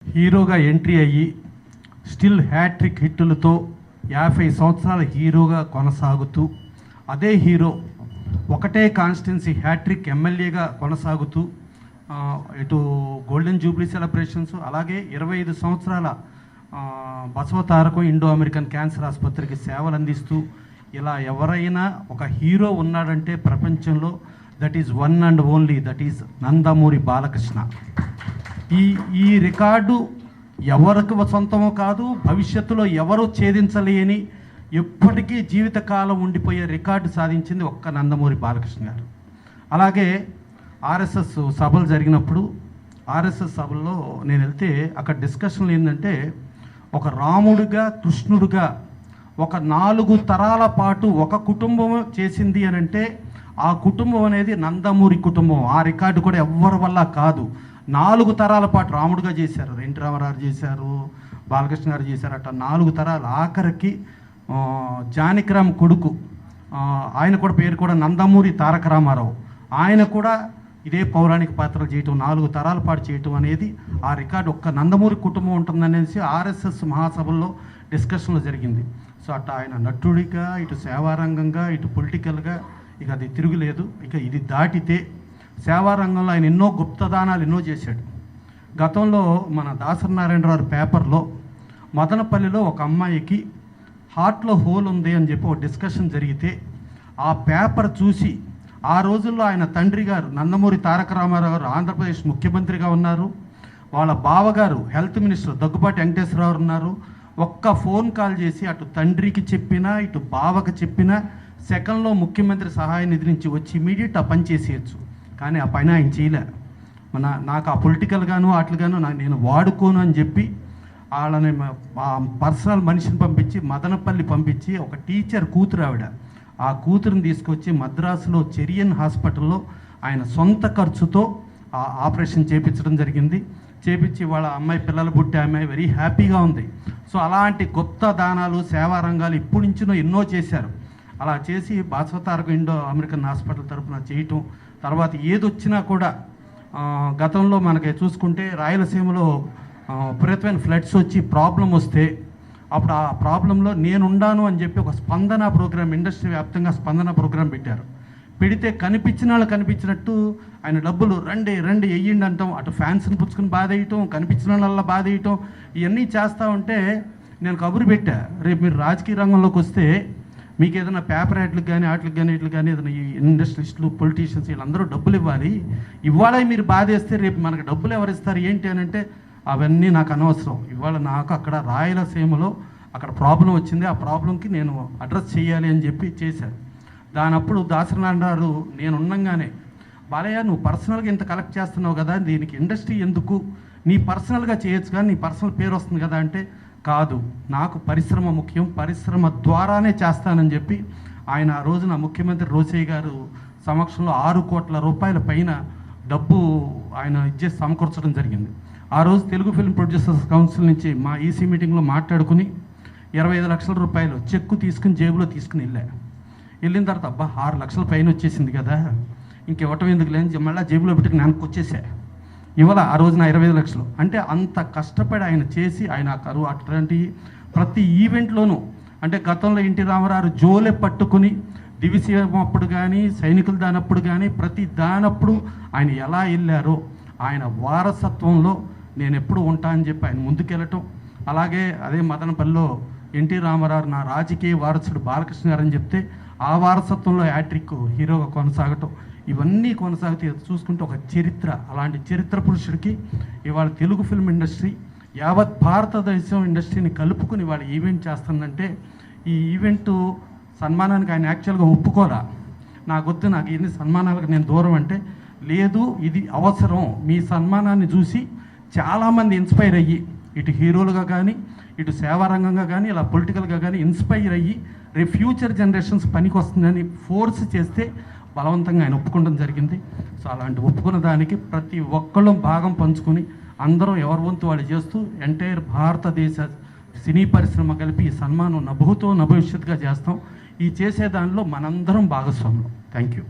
హీరోగా ఎంట్రీ అయ్యి still hat trick హిట్టులతో 50 సంవత్సరాల హీరోగా కొనసాగుతూ అదే హీరో ఒకటే కాన్స్టిట్యున్సీ హ్యాట్రిక్ ఎమ్మెల్యేగా కొనసాగుతూ ఇటు గోల్డెన్ జూబ్లీ సెలబ్రేషన్స్ అలాగే 25 సంవత్సరాల బసవతారకం ఇండో అమెరికన్ క్యాన్సర్ ఆసుపత్రికి సేవలు అందిస్తూ ఇలా ఎవరైనా ఒక హీరో ఉన్నాడంటే ప్రపంచంలో that is one and only that is Nandamuri Balakrishna. ఈ రికార్డు ఎవరికి సొంతమో కాదు, భవిష్యత్తులో ఎవరు ఛేదించలేని ఎప్పటికీ జీవితకాలం ఉండిపోయే రికార్డు సాధించింది ఒక్క నందమూరి బాలకృష్ణ గారు. అలాగే ఆర్ఎస్ఎస్ సభలు జరిగినప్పుడు ఆర్ఎస్ఎస్ సభల్లో నేను వెళ్తే అక్కడ డిస్కషన్లు ఏంటంటే ఒక రాముడిగా కృష్ణుడిగా ఒక 4 తరాల పాటు ఒక కుటుంబం చేసింది అని అంటే ఆ కుటుంబం అనేది నందమూరి కుటుంబం. ఆ రికార్డు కూడా ఎవ్వరి వల్ల కాదు. 4 తరాల పాటు రాముడిగా చేశారు, ఎన్టీ రామారావు చేశారు, బాలకృష్ణ గారు చేశారు, అట్లా 4 తరాలు. ఆఖరికి జానకిరామ్ కొడుకు ఆయన కూడా పేరు కూడా నందమూరి తారక రామారావు, ఆయన కూడా ఇదే పౌరాణిక పాత్రలు చేయటం 4 తరాల పాటు చేయటం అనేది ఆ రికార్డు ఒక్క నందమూరి కుటుంబం ఉంటుందనేసి ఆర్ఎస్ఎస్ మహాసభల్లో డిస్కషన్లో జరిగింది. సో అట్లా ఆయన నటుడిగా ఇటు సేవారంగంగా ఇటు పొలిటికల్గా ఇక అది తిరుగులేదు. ఇక ఇది దాటితే సేవారంగంలో ఆయన ఎన్నో గుప్తదానాలు ఎన్నో చేశాడు. గతంలో మన దాసరి నారాయణరావు పేపర్లో మదనపల్లిలో ఒక అమ్మాయికి హార్ట్లో హోల్ ఉంది అని చెప్పి ఒక డిస్కషన్ జరిగితే ఆ పేపర్ చూసి ఆ రోజుల్లో ఆయన తండ్రి గారు నందమూరి తారక రామారావు గారు ఆంధ్రప్రదేశ్ ముఖ్యమంత్రిగా ఉన్నారు, వాళ్ళ బావగారు హెల్త్ మినిస్టర్ దగ్గుబాటి వెంకటేశ్వరరావు ఉన్నారు. ఒక్క ఫోన్ కాల్ చేసి అటు తండ్రికి చెప్పినా ఇటు బావకి చెప్పినా సెకండ్లో ముఖ్యమంత్రి సహాయ నిధి నుంచి వచ్చి ఇమీడియట్ ఆ పని చేసేయచ్చు. కానీ ఆ పైన ఆయన చేయలే. నాకు ఆ పొలిటికల్గాను వాటిగాను నేను వాడుకోను అని చెప్పి వాళ్ళని పర్సనల్ మనిషిని పంపించి మదనపల్లి పంపించి ఒక టీచర్ కూతురు ఆవిడ ఆ కూతురుని తీసుకొచ్చి మద్రాసులో చెరియన్ హాస్పిటల్లో ఆయన సొంత ఖర్చుతో ఆ ఆపరేషన్ చేయించడం జరిగింది. చేపించి వాళ్ళ అమ్మాయి పిల్లలు పుట్టే అమ్మాయి వెరీ హ్యాపీగా ఉంది. సో అలాంటి గొప్ప దానాలు సేవా రంగాలు ఇప్పటి నుంచినో ఎన్నో చేశారు. అలా చేసి బసవతారకం ఇండో అమెరికన్ హాస్పిటల్ తరఫున చేయటం, తర్వాత ఏదొచ్చినా కూడా గతంలో మనకి చూసుకుంటే రాయలసీమలో విపరీతమైన ఫ్లడ్స్ వచ్చి ప్రాబ్లం వస్తే అప్పుడు ఆ ప్రాబ్లంలో నేనుండాను అని చెప్పి ఒక స్పందన ప్రోగ్రామ్ ఇండస్ట్రీ వ్యాప్తంగా స్పందన ప్రోగ్రాం పెట్టారు. పెడితే కనిపించిన వాళ్ళు కనిపించినట్టు ఆయన డబ్బులు రండి రండి వెయ్యండి అంటాం, అటు ఫ్యాన్స్ని పుచ్చుకుని బాధ వేయటం, కనిపించిన వాళ్ళ బాధ వేయటం, ఇవన్నీ చేస్తూ ఉంటే నేను కబురు పెట్టా, రేపు మీరు రాజకీయ రంగంలోకి వస్తే మీకు ఏదైనా పేపర్ యాడ్లకు కానీ వాటికి కానీ వీటికి కానీ ఏదైనా ఈ ఇండస్ట్రియలిస్టులు పొలిటీషియన్స్ వీళ్ళందరూ డబ్బులు ఇవ్వాలి, ఇవాళ మీరు బాధేస్తే రేపు మనకు డబ్బులు ఎవరు ఇస్తారు ఏంటి అని అంటే అవన్నీ నాకు అనవసరం. ఇవాళ నాకు అక్కడ రాయలసీమలో అక్కడ ప్రాబ్లం వచ్చింది, ఆ ప్రాబ్లంకి నేను అడ్రస్ చేయాలి అని చెప్పి చేశాను. దానప్పుడు దాసరి నారాయణరావు నేను ఉండంగానే బాలయ్య నువ్వు పర్సనల్గా ఇంత కలెక్ట్ చేస్తున్నావు కదా, దీనికి ఇండస్ట్రీ ఎందుకు, నీ పర్సనల్గా చేయొచ్చు కానీ నీ పర్సనల్ పేరు వస్తుంది కదా అంటే కాదు, నాకు పరిశ్రమ ముఖ్యం, పరిశ్రమ ద్వారానే చేస్తానని చెప్పి ఆయన ఆ రోజున ముఖ్యమంత్రి రోసయ్య గారు సమక్షంలో 6 కోట్ల రూపాయల పైన డబ్బు ఆయన ఇచ్చేసి సమకూర్చడం జరిగింది. ఆ రోజు తెలుగు ఫిల్మ్ ప్రొడ్యూసర్స్ కౌన్సిల్ నుంచి మా ఈసీ మీటింగ్లో మాట్లాడుకుని 25 లక్షల రూపాయలు చెక్కు తీసుకుని జేబులో తీసుకుని వెళ్ళిన తర్వాత అబ్బా 6 లక్షల పైన వచ్చేసింది కదా ఇంకివ్వటం ఎందుకు లేని మళ్ళీ జేబులో పెట్టుకుని నాకు వచ్చేసా ఇవాళ ఆ రోజున 25 లక్షలు అంటే అంత కష్టపడి ఆయన చేసి ఆయన కరువు అట్లాంటి ప్రతి ఈవెంట్లోనూ అంటే గతంలో ఎన్టీ రామారావు జోలె పట్టుకుని దివిసీమ అప్పుడు కానీ సైనికుల దానప్పుడు కానీ ప్రతి దానప్పుడు ఆయన ఎలా వెళ్ళారో ఆయన వారసత్వంలో నేను ఎప్పుడు ఉంటా అని చెప్పి ఆయన ముందుకెళ్ళటం. అలాగే అదే మదనపల్లిలో ఎన్టీ రామారావు నా రాజకీయ వారసుడు బాలకృష్ణ గారు అని చెప్తే ఆ వారసత్వంలో హ్యాట్రిక్ హీరోగా కొనసాగటం, ఇవన్నీ కొనసాగితే చూసుకుంటే ఒక చరిత్ర, అలాంటి చరిత్ర పురుషుడికి ఇవాళ తెలుగు ఫిల్మ్ ఇండస్ట్రీ యావత్ భారతదేశం ఇండస్ట్రీని కలుపుకుని ఇవాళ ఈవెంట్ చేస్తుందంటే ఈ ఈవెంటు సన్మానానికి ఆయన యాక్చువల్గా ఒప్పుకోరా, నాకొద్దు నాకు ఎన్ని సన్మానాలకు నేను దూరం అంటే లేదు ఇది అవసరం, మీ సన్మానాన్ని చూసి చాలామంది ఇన్స్పైర్ అయ్యి ఇటు హీరోలుగా కానీ ఇటు సేవారంగంగా కానీ ఇలా పొలిటికల్గా కానీ ఇన్స్పైర్ అయ్యి రేపు ఫ్యూచర్ జనరేషన్స్ పనికి వస్తుందని ఫోర్స్ చేస్తే బలవంతంగా ఆయన ఒప్పుకోవడం జరిగింది. సో అలాంటి ఒప్పుకున్న దానికి ప్రతి ఒక్కళ్ళు భాగం పంచుకొని అందరూ ఎవరి వంతు వాళ్ళు చేస్తూ ఎంటైర్ భారతదేశ సినీ పరిశ్రమ కలిపి ఈ సన్మానం నభూతో నభవిష్యత్తుగా చేస్తాం. ఈ చేసే దానిలో మనందరం భాగస్వాములు. Thank you.